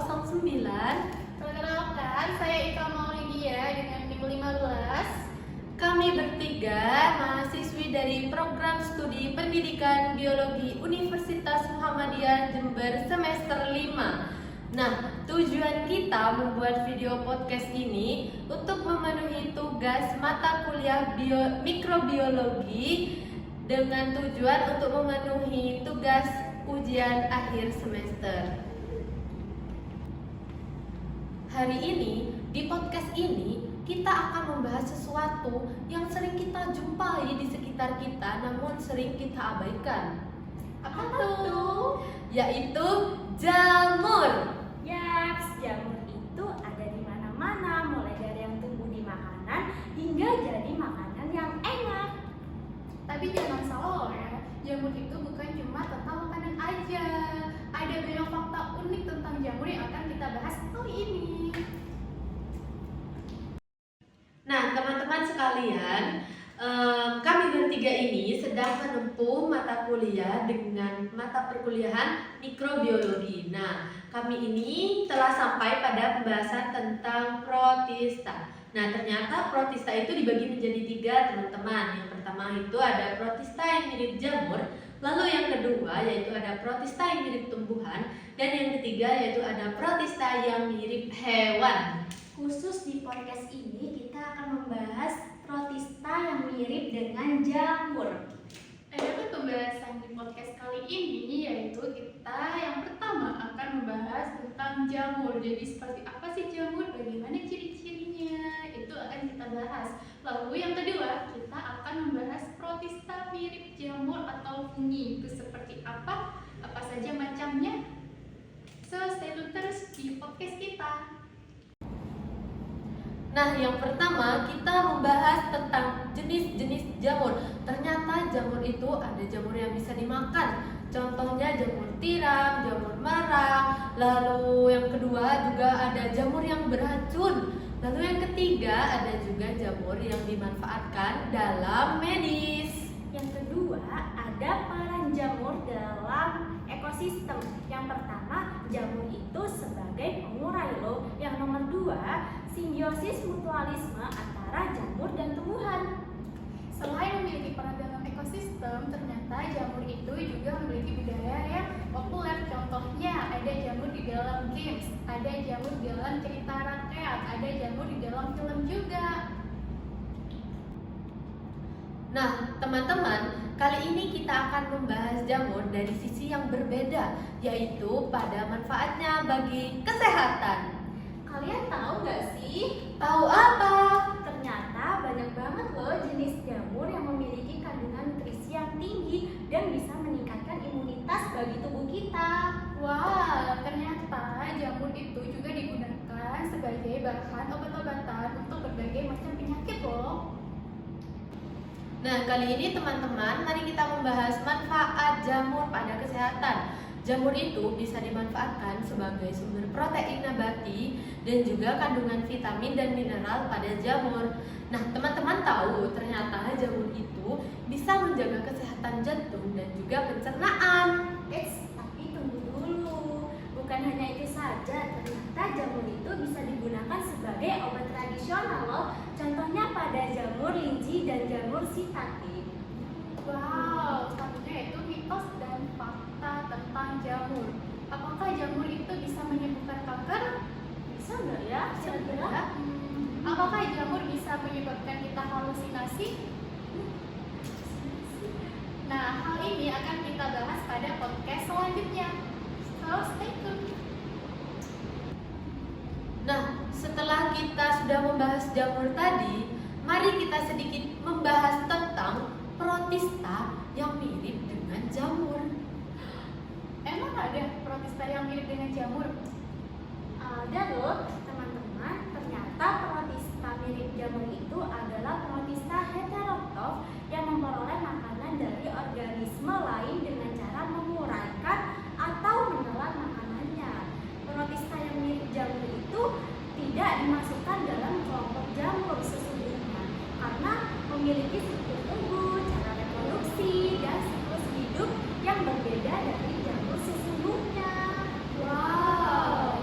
09. Perkenalkan, saya Ika Maulidia dengan NIM 15. Kami bertiga mahasiswi dari Program Studi Pendidikan Biologi Universitas Muhammadiyah Jember semester 5. Nah, tujuan kita membuat video podcast ini untuk memenuhi tugas mata kuliah mikrobiologi dengan tujuan untuk memenuhi tugas ujian akhir semester. Hari ini, di podcast ini, kita akan membahas sesuatu yang sering kita jumpai di sekitar kita namun sering kita abaikan. Apa tuh? Yaitu jamur. Yaps, jamur itu ada di mana-mana, mulai dari yang tumbuh di makanan hingga jadi makanan yang enak. Tapi jangan salah loh ya, jamur itu bukan cuma tentang makanan aja. Ada banyak fakta unik tentang jamur yang akan kita bahas kali ini. Nah, teman-teman sekalian, kami bertiga ini sedang menempuh mata kuliah dengan mata perkuliahan mikrobiologi. Nah, kami ini telah sampai pada pembahasan tentang protista. Nah, ternyata protista itu dibagi menjadi 3, teman-teman. Yang pertama itu ada protista yang mirip jamur, lalu yang kedua yaitu ada protista yang mirip tumbuhan, dan yang ketiga yaitu ada protista yang mirip hewan. Khusus di podcast ini kita akan membahas protista yang mirip dengan jamur. Adapun pembahasan di podcast kali ini yaitu kita yang pertama akan membahas tentang jamur. Jadi seperti apa sih jamur, bagaimana ciri-cirinya, itu akan kita bahas. Lalu yang kedua kita akan membahas protista mirip jamur atau fungi. Itu seperti apa saja macamnya. So stay tune terus di podcast kita. Nah, yang pertama kita membahas tentang jenis-jenis jamur. Ternyata jamur itu ada jamur yang bisa dimakan. Contohnya jamur tiram, jamur merah. Lalu yang kedua juga ada jamur yang beracun. Lalu yang ketiga ada juga jamur yang dimanfaatkan dalam medis. Yang kedua, ada peran jamur dalam ekosistem. Yang pertama, jamur itu sebagai pengurai loh. Yang nomor 2, simbiosis mutualisme antara jamur dan tumbuhan. Selain memiliki peran dalam ekosistem, ternyata jamur itu juga memiliki budaya yang populer. Contohnya ada jamur di dalam games, ada jamur di dalam cerita rakyat, ada jamur di dalam film juga. Nah, teman-teman, kali ini kita akan membahas jamur dari sisi yang berbeda, yaitu pada manfaatnya bagi kesehatan. Kalian tahu nggak sih? Tahu apa? Ternyata banyak banget loh jenis jamur yang memiliki kandungan nutrisi yang tinggi dan bisa meningkatkan imunitas bagi tubuh kita. Wah, ternyata jamur itu juga digunakan sebagai bahan obat-obatan untuk berbagai macam penyakit loh. Nah, kali ini teman-teman, mari kita membahas manfaat jamur pada kesehatan. Jamur itu bisa dimanfaatkan sebagai sumber protein nabati dan juga kandungan vitamin dan mineral pada jamur. Nah, teman-teman tahu ternyata jamur itu bisa menjaga kesehatan jantung dan juga pencernaan. Tapi tunggu dulu. Bukan hanya itu saja, ternyata jamur itu bisa digunakan sebagai obat tradisional loh. Contohnya pada jamur linci dan jamur shiitake. Wow, selanjutnya itu mitos dan fakta tentang jamur. Apakah jamur itu bisa menyembuhkan kanker? Bisa nggak ya? Kira-kira? Apakah jamur bisa menyebabkan kita halusinasi? Nah, hal ini akan kita bahas pada podcast selanjutnya. So, stay tune. Nah, setelah kita sudah membahas jamur tadi, mari kita sedikit membahas tentang protista yang mirip dengan jamur. Emang ada protista yang mirip dengan jamur? Ada loh teman-teman, ternyata protista mirip jamur itu adalah protista heterotrof yang memperoleh makanan dari organisme lain dengan cara menguraikan atau menelan makanannya. Protista yang mirip jamur itu tidak dimasukkan dalam kelompok jamur sesungguhnya karena memiliki struktur tubuh, cara reproduksi, dan siklus hidup yang berbeda dari jamur sesungguhnya. Wow,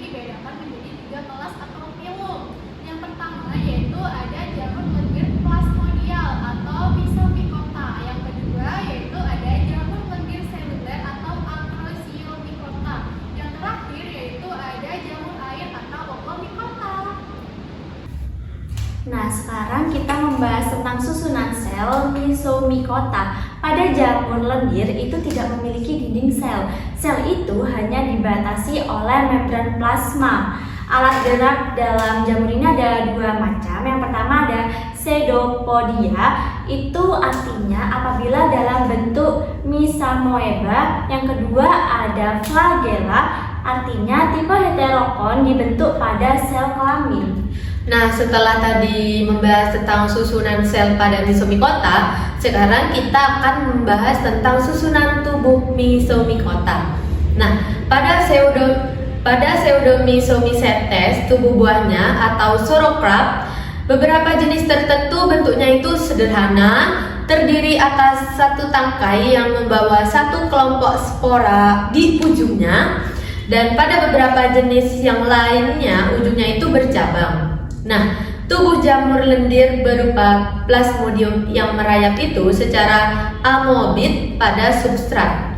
dibedakan menjadi 3 kelas atau filum. Yang pertama yaitu ada jamur lendir plasmodial atau Myxomicota. Yang kedua yaitu ada jamur lendir seluler atau Acrosiomycota. Yang terakhir yaitu ada jamur air atau Oomycota. Nah, sekarang kita membahas tentang susunan sel Myxomicota. Pada jamur lendir itu tidak memiliki dinding sel. Sel itu hanya dibatasi oleh membran plasma. Alat gerak dalam jamur ini ada 2 macam. Yang pertama ada pseudopodia, itu artinya apabila dalam bentuk mesamoeba. Yang kedua ada flagella, artinya tipe heterokon dibentuk pada sel kelamin. Nah, setelah tadi membahas tentang susunan sel pada Myxomicota, sekarang kita akan membahas tentang susunan tubuh Myxomicota. Nah, pada Pseudomyxomycetes, tubuh buahnya atau sauerkraut, beberapa jenis tertentu bentuknya itu sederhana, terdiri atas satu tangkai yang membawa satu kelompok spora di ujungnya, dan pada beberapa jenis yang lainnya ujungnya itu bercabang. Nah, tubuh jamur lendir berupa plasmodium yang merayap itu secara amobit pada substrat.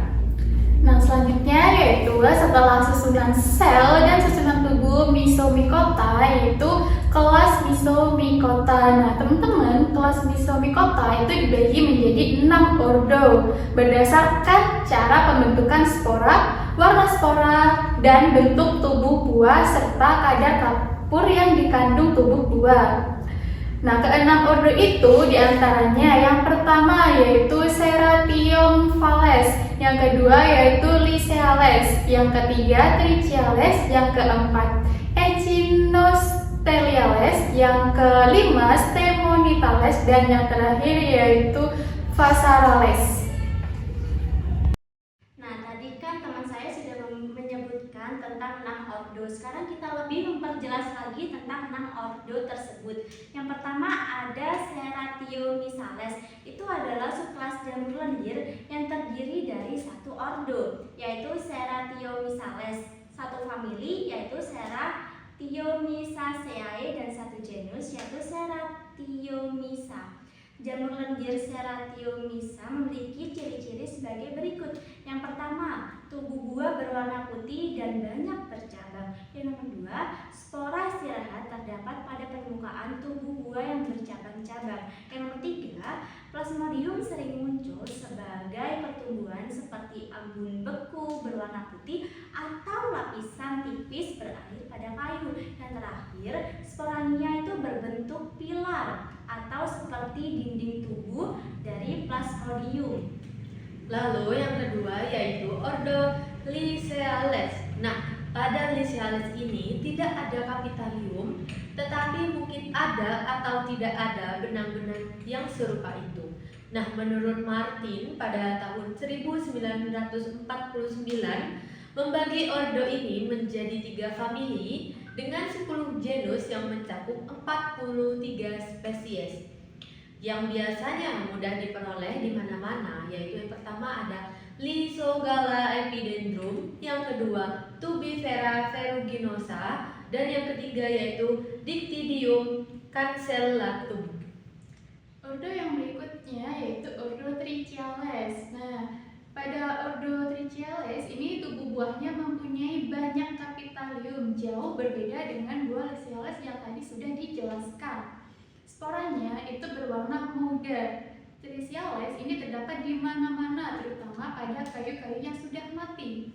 Nah, selanjutnya yaitu setelah susunan sel dan susunan tubuh Myxomicota yaitu kelas Myxomicota. Nah, teman-teman, kelas Myxomicota itu dibagi menjadi 6 ordo berdasarkan cara pembentukan spora, warna spora, dan bentuk tubuh buah serta kadar kapur yang dikandung tubuh buah. Nah, keenam ordo itu diantaranya yang pertama yaitu Serratium thales, yang kedua yaitu Liceales, yang ketiga Trichiales, yang keempat Echinosteliales, yang kelima Stemonitales, dan yang terakhir yaitu Phasarales. Nah, tadi kan teman saya sudah menyebutkan tentang 6 ordo. Sekarang kita lebih memperjelas lagi tentang 6 ordo tersebut. Yang pertama ada Serratiomycetes. Itu adalah subkelas jamur lendir yang terdiri dari satu ordo, yaitu Serratiomycetes, satu famili yaitu Serratiomycaceae, dan satu genus yaitu Serratiomyca. Jamur lendir Serratiomyca memiliki ciri-ciri sebagai berikut. Yang pertama, tubuh buah berwarna putih dan banyak bercabang. Yang nomor 2, spora istirahat terdapat pada permukaan tubuh buah yang bercabang-cabang. Yang nomor 3, plasmodium sering muncul sebagai pertumbuhan seperti embun beku berwarna putih atau lapisan tipis berair pada kayu. Yang terakhir, sporania itu berbentuk pilar atau seperti dinding tubuh dari plasmodium. Lalu yang kedua yaitu ordo Liceales. Nah, pada Liceales ini tidak ada kapitalium, tetapi mungkin ada atau tidak ada benang-benang yang serupa itu. Nah, menurut Martin pada tahun 1949 membagi ordo ini menjadi 3 famili dengan 10 genus yang mencakup 43 spesies yang biasanya mudah diperoleh di mana-mana, yaitu yang pertama ada Lysogala epidendrum, yang kedua Tubifera ferruginosa, dan yang ketiga yaitu Dictydium cancellatum. Ordo yang berikutnya yaitu ordo Trichiales. Nah, pada ordo Trichiales ini tubuh buahnya mempunyai banyak kapitalium, jauh berbeda dengan buah Liceales yang tadi sudah dijelaskan. Sporanya itu berwarna muda. Trichiales ini terdapat di mana-mana, terutama pada kayu-kayu yang sudah mati.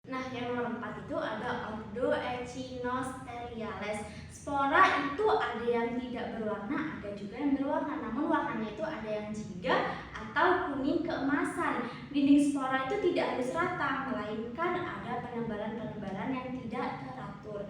Nah, yang nomor 4 itu ada ordo Echinosteliales. Spora itu ada yang tidak berwarna, ada juga yang berwarna. Namun warnanya itu ada yang jingga atau kuning keemasan. Dinding spora itu tidak harus rata, melainkan ada penebalan-penebalan yang tidak teratur.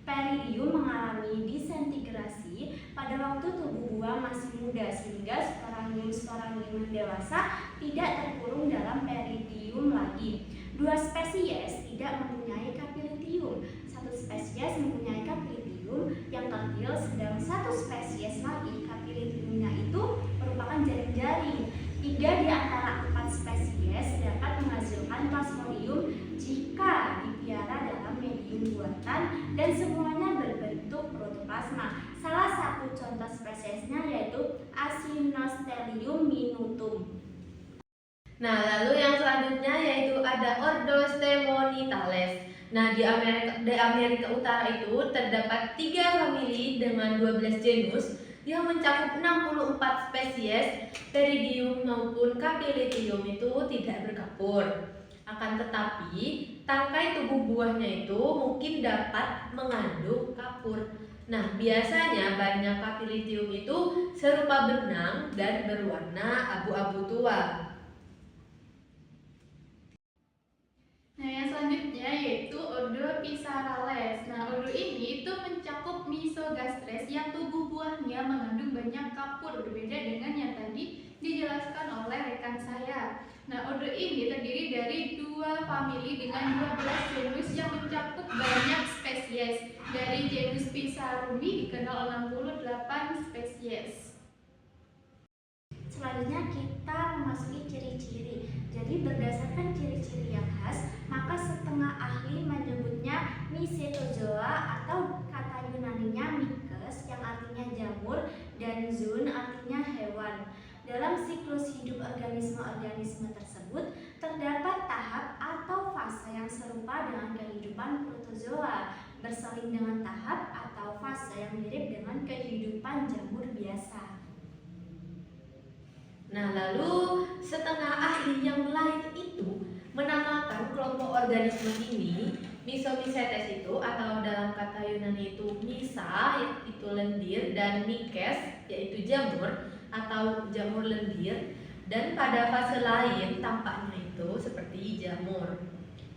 Peridium mengalami disintegrasi pada waktu tubuh buah masih muda, sehingga sporangium dewasa tidak terkurung dalam peridium lagi. 2 spesies tidak mempunyai kapilitium, 1 spesies mempunyai kapilitium yang kecil, sedang 1 spesies lagi kapilitiumnya itu merupakan jaring-jaring. 3 di antara 4 spesies dapat menghasilkan plasmodium jika dipiara dalam protoplasma. Salah satu contoh spesiesnya yaitu Acinosterium minutum. Nah, lalu yang selanjutnya yaitu ada ordo Stemonitales. Nah, di Amerika Utara itu terdapat 3 famili dengan 12 genus yang mencakup 64 spesies. Peridium maupun Capilitium itu tidak berkapur. Akan tetapi, tangkai tubuh buahnya itu mungkin dapat mengandung kapur. Nah, biasanya banyak Capilitium itu serupa benang dan berwarna abu-abu tua. Nah, yang selanjutnya yaitu ordo Physalis. Nah, ordo ini itu mencakup Mesogastres yang tubuh buahnya mengandung banyak kapur, berbeda dengan yang tadi dijelaskan oleh rekan saya. Nah, ordo ini terdiri dari 2 famili dengan 12 genus yang mencakup banyak spesies. Dari genus Physarumi dikenal 68 spesies. Selanjutnya kita memasuki ciri-ciri. Jadi berdasarkan ciri-ciri yang khas, maka setengah ahli menyebutnya Mycetozoa atau kata Yunaninya Mykes yang artinya jamur dan zoon artinya hewan. Dalam siklus hidup organisme-organisme tersebut terdapat tahap atau fase yang serupa dengan kehidupan protozoa, bersaling dengan tahap atau fase yang mirip dengan kehidupan jamur biasa. Nah, lalu setengah ahli yang lain itu menamakan kelompok organisme ini Myxomycetes itu, atau dalam kata Yunani itu Mysa, itu lendir, dan Mykes, yaitu jamur atau jamur lendir. Dan pada fase lain tampaknya itu seperti jamur.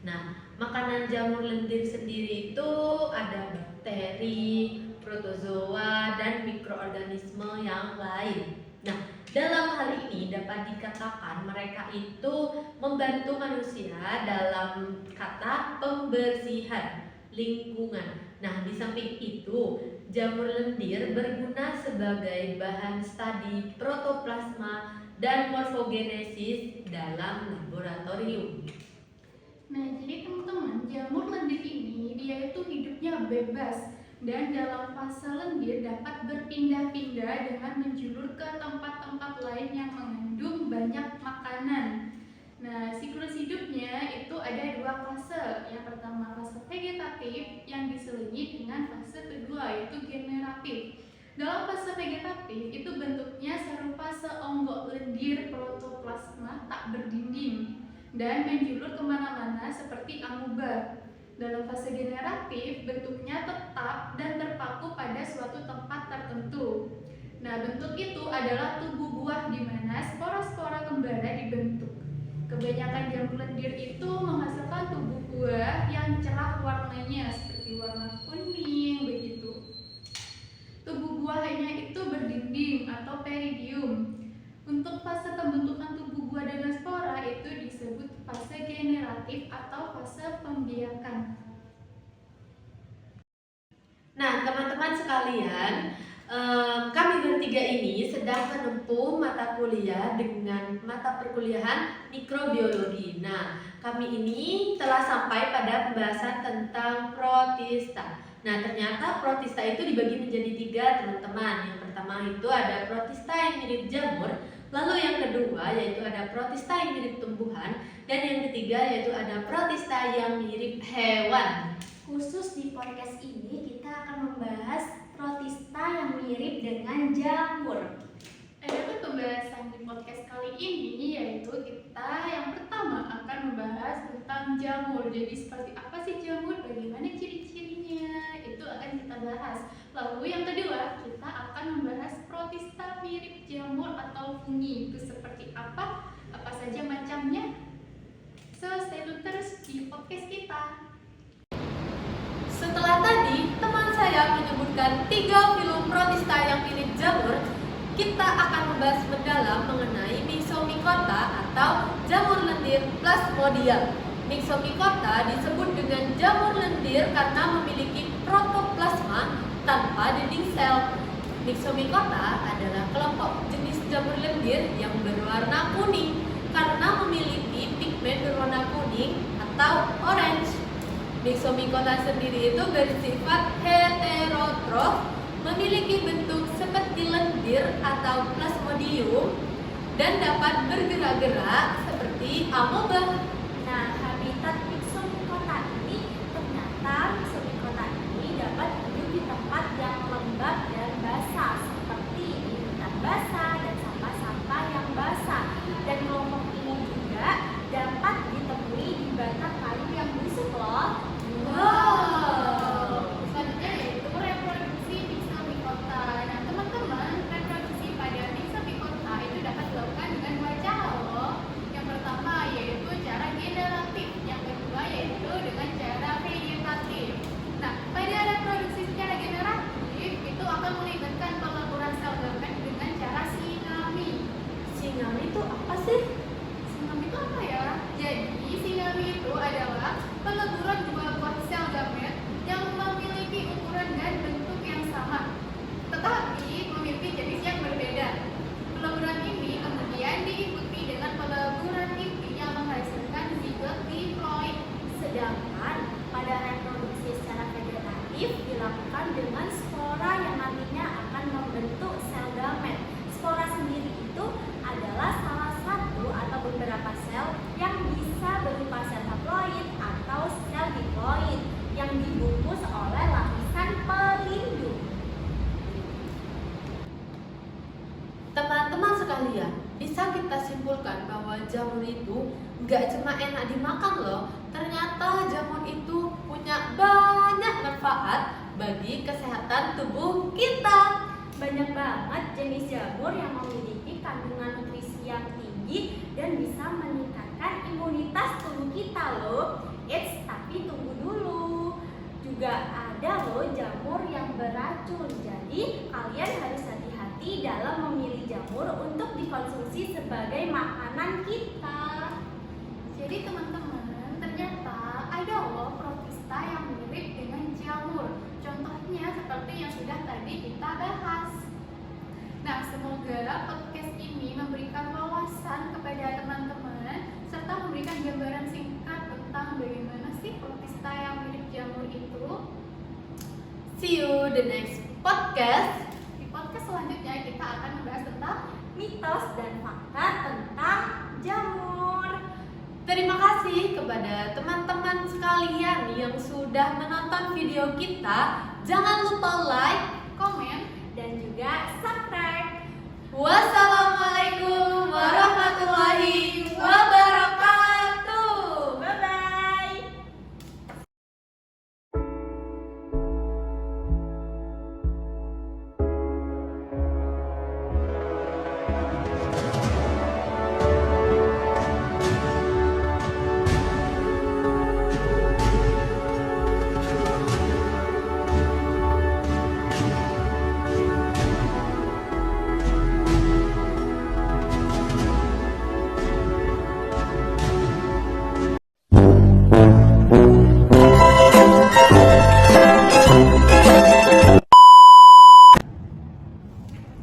Nah, makanan jamur lendir sendiri itu ada bakteri, protozoa, dan mikroorganisme yang lain. Nah, dalam hal ini dapat dikatakan mereka itu membantu manusia dalam kata pembersihan lingkungan. Nah, di samping itu, jamur lendir berguna sebagai bahan studi protoplasma dan morfogenesis dalam laboratorium. Nah, jadi teman-teman, jamur lendir ini dia itu hidupnya bebas dan dalam fase lendir dapat berpindah-pindah dengan menjulur ke tempat-tempat lain yang mengandung banyak makanan. Nah, siklus hidupnya itu ada 2 fase. Yang pertama fase vegetatif yang diselingi dengan fase kedua yaitu generatif. Dalam fase vegetatif itu bentuknya serupa seonggok lendir protoplasma tak berdinding dan menjulur kemana-mana seperti amuba. Dalam fase generatif, bentuknya tetap dan terpaku pada suatu tempat tertentu. Nah, bentuk itu adalah tubuh buah di mana spora-spora kembara dibentuk. Kebanyakan jamur lendir itu menghasilkan tubuh buah yang cerah warnanya seperti warna kuning begitu. Tubuh buahnya itu berdinding atau peridium. Untuk fase pembentukan tubuh buah dengan spora itu disebut fase generatif atau fase pembiakan. Nah, teman-teman sekalian, kami bertiga ini sedang menempuh mata kuliah dengan mata perkuliahan mikrobiologi. Nah, kami ini telah sampai pada pembahasan tentang protista. Nah, ternyata protista itu dibagi menjadi 3, teman-teman. Yang pertama itu ada protista yang mirip jamur, lalu yang kedua yaitu ada protista yang mirip tumbuhan, dan yang ketiga yaitu ada protista yang mirip hewan. Khusus di podcast ini kita akan membahas protista yang mirip dengan jamur. Adapun pembahasan di podcast kali ini yaitu kita yang pertama akan membahas tentang jamur. Jadi seperti apa sih jamur, bagaimana ciri-cirinya, itu akan kita bahas. Lalu yang kedua kita akan membahas protista mirip jamur atau fungi. Itu seperti apa saja macamnya. So stay tune terus di podcast kita. Setelah tadi teman saya menyebutkan 3 film protista yang mirip jamur, kita akan membahas mendalam mengenai Myxomycota atau jamur lendir plasmodial. Myxomycota disebut dengan jamur lendir karena memiliki protoplasma tanpa dinding sel. Myxomycota adalah kelompok jenis jamur lendir yang berwarna kuning karena memiliki pigmen berwarna kuning atau orange. Myxomycota sendiri itu bersifat heterotrof, memiliki bentuk seperti lendir atau plasmodium dan dapat bergerak-gerak seperti amoeba. Nah, habitat Myxomicota ini ternyata Myxomicota ini dapat hidup di tempat yang lembab dan basah seperti di hutan basah dan sampah-sampah yang basah. Dan kelompok ini juga dapat ditemui di batang kayu yang busuk loh. Wow. Selanjutnya yaitu reproduksi Myxomicota. Nah, teman-teman, reproduksi pada Myxomicota itu dapat dilakukan dengan dua cara loh. Yang pertama yaitu cara generatif, yang kedua yaitu dengan cara vegetatif. Nah, pada reproduksi secara generatif itu akan melibatkan peleburan sel gamet dengan cara sinami. Sinami itu apa sih? Sinami itu apa ya? Jadi sinami itu adalah peleburan dua buah sel gamet yang memiliki ukuran dan bentuk yang sama, tetapi memiliki jenis yang berbeda. Peleburan ini kemudian diikuti dengan peleburan inti yang menghasilkan zigot diploid. Sedangkan pada reproduksi secara vegetatif dilakukan dengan spora yang nantinya akan membentuk sel gamet. Spora sendiri itu adalah salah satu atau beberapa sel yang bisa berupa sel haploid atau sel diploid yang dibungkus oleh lapisan pelindung. Teman-teman sekalian, bisa kita simpulkan bahwa jamur itu nggak cuma enak dimakan loh. Ternyata jamur itu punya banyak manfaat bagi kesehatan tubuh kita. Banyak banget jenis jamur yang memiliki kandungan nutrisi yang tinggi dan bisa meningkatkan imunitas tubuh kita loh. Eits, tapi tunggu dulu. Juga ada loh jamur yang beracun. Jadi kalian harus hati-hati dalam memilih jamur untuk dikonsumsi sebagai makanan kita. Jadi teman-teman, ternyata ada loh protista yang mirip dengan jamur. Contohnya seperti yang sudah tadi kita bahas. Nah, semoga podcast ini memberikan wawasan kepada teman-teman serta memberikan gambaran singkat tentang bagaimana sih protista yang mirip jamur itu. See you the next podcast. Di podcast selanjutnya kita akan membahas tentang Mitos dan fakta tentang jamur. Terima kasih kepada teman-teman sekalian yang sudah menonton video kita. Jangan lupa like, komen, Dan juga subscribe. Wassalamualaikum warahmatullahi wabarakatuh. Bye-bye.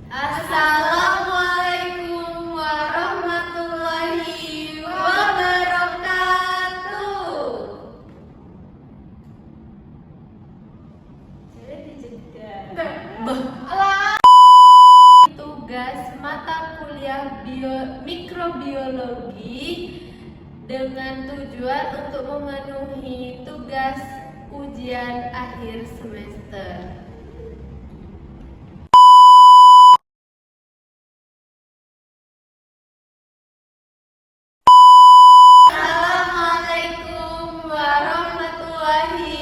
Assalamualaikum warahmatullahi wabarakatuh. Tugas mata kuliah mikrobiologi dengan tujuan untuk memenuhi tugas ujian akhir semester. Assalamualaikum warahmatullahi